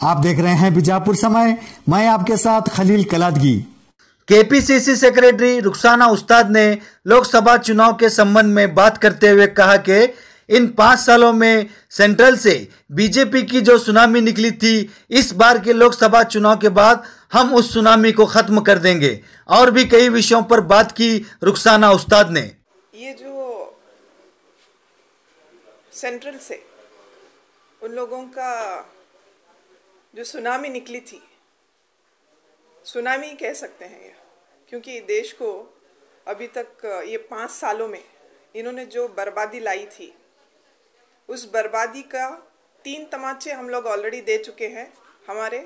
आप देख रहे हैं बीजापुर समय, मैं आपके साथ खलील कलादगी। केपीसीसी सेक्रेटरी रुखसाना उस्ताद ने लोकसभा चुनाव के संबंध में बात करते हुए कहा कि इन 5 सालों में सेंट्रल से बीजेपी की जो सुनामी निकली थी, इस बार के लोकसभा चुनाव के बाद हम उस सुनामी को खत्म कर देंगे। और भी कई विषयों पर बात की रुखसाना उस्ताद ने। ये जो सेंट्रल से उन लोगों का जो सुनामी निकली थी, सुनामी कह सकते हैं ये, क्योंकि देश को अभी तक ये 5 सालों में इन्होंने जो बर्बादी लाई थी, उस बर्बादी का 3 तमाचे हम लोग ऑलरेडी दे चुके हैं। हमारे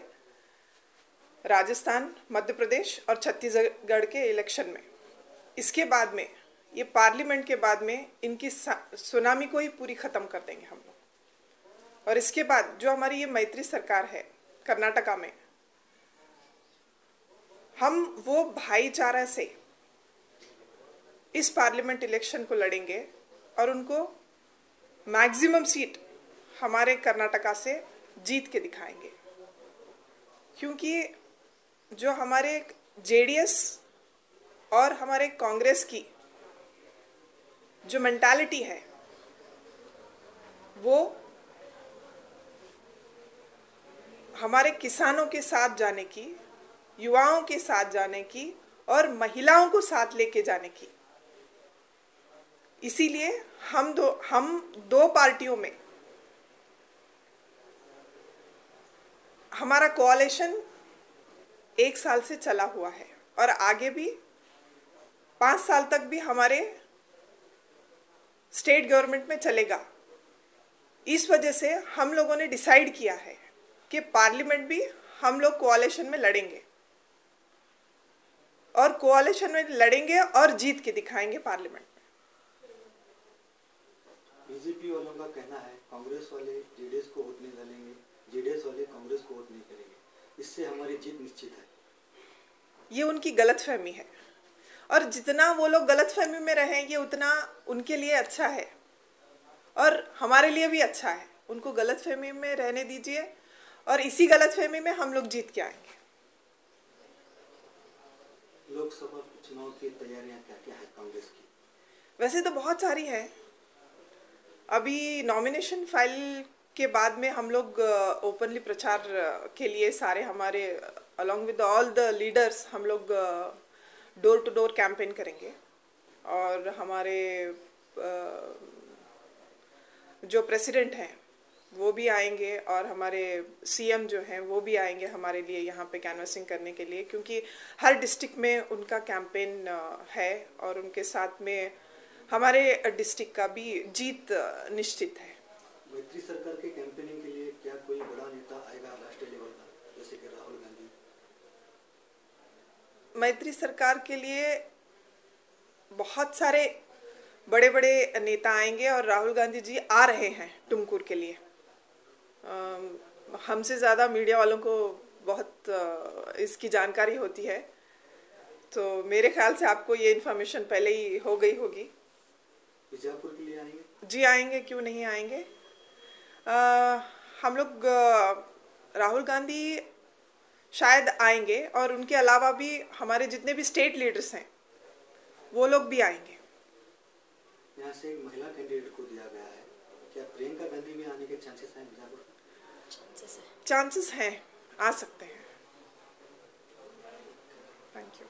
राजस्थान, मध्य प्रदेश और छत्तीसगढ़ के इलेक्शन में। इसके बाद में ये पार्लियामेंट के बाद में इनकी सुनामी को ही पूरी ख़त्म कर देंगे हम लोग। और इसके बाद जो हमारी ये मैत्री सरकार है कर्नाटका में, हम वो भाईचारा से इस पार्लियामेंट इलेक्शन को लड़ेंगे और उनको मैक्सिमम सीट हमारे कर्नाटका से जीत के दिखाएंगे। क्योंकि जो हमारे जेडीएस और हमारे कांग्रेस की जो मेंटालिटी है, वो हमारे किसानों के साथ जाने की, युवाओं के साथ जाने की और महिलाओं को साथ लेके जाने की। इसीलिए हम दो पार्टियों में हमारा कोalition 1 साल से चला हुआ है और आगे भी 5 साल तक भी हमारे स्टेट गवर्नमेंट में चलेगा। इस वजह से हम लोगों ने डिसाइड किया है कि पार्लियामेंट भी हम लोग कोalition में लड़ेंगे और कोalition में लड़ेंगे और जीत के दिखाएंगे पार्लियामेंट में। बीजेपी वालों का कहना है कांग्रेस वाले जेडीएस को वोट नहीं डालेंगे, जेडीएस वाले कांग्रेस को वोट नहीं करेंगे, इससे हमारी जीत निश्चित है। ये उनकी गलतफहमी है और जितना वो लोग गलतफहमी में रहेंगे उतना उनके लिए अच्छा है और हमारे लिए भी अच्छा है। उनको गलतफहमी में रहने दीजिए और इसी गलतफहमी में हम लोग जीत के आएंगे। लोकसभा चुनाव की तैयारियां क्या-क्या है कांग्रेस की? वैसे तो बहुत सारी है। अभी नॉमिनेशन फाइल के बाद में हम लोग ओपनली प्रचार के लिए सारे हमारे along with all the leaders हम लोग डोर टू डोर कैंपेन करेंगे और हमारे जो प्रेसिडेंट हैं वो भी आएंगे और हमारे सीएम जो हैं वो भी आएंगे हमारे लिए यहाँ पे कैनवसिंग करने के लिए, क्योंकि हर डिस्ट्रिक्ट में उनका कैंपेन है और उनके साथ में हमारे डिस्ट्रिक्ट का भी जीत निश्चित है। मैत्री सरकार के कैंपेनिंग के लिए क्या कोई बड़ा नेता आएगा राष्ट्रीय लेवल का, जैसे कि राहुल गांधी? मैत्री सरकार के लिए बहुत सारे बड़े बड़े नेता आएंगे और राहुल गांधी जी आ रहे हैं टुमकुर के लिए। हमसे ज़्यादा मीडिया वालों को बहुत इसकी जानकारी होती है, तो मेरे ख्याल से आपको ये इन्फॉर्मेशन पहले ही हो गई होगी। बीजापुर के लिए आएंगे? जी आएंगे, क्यों नहीं आएंगे। हम लोग राहुल गांधी शायद आएंगे और उनके अलावा भी हमारे जितने भी स्टेट लीडर्स हैं वो लोग भी आएंगे। यहाँ से एक महिला कैंडिडेट को दिया गया है, क्या प्रियंका गांधी भी आने के चांसेस हैं बीजापुर? चांसेस हैं, आ सकते हैं। Thank you.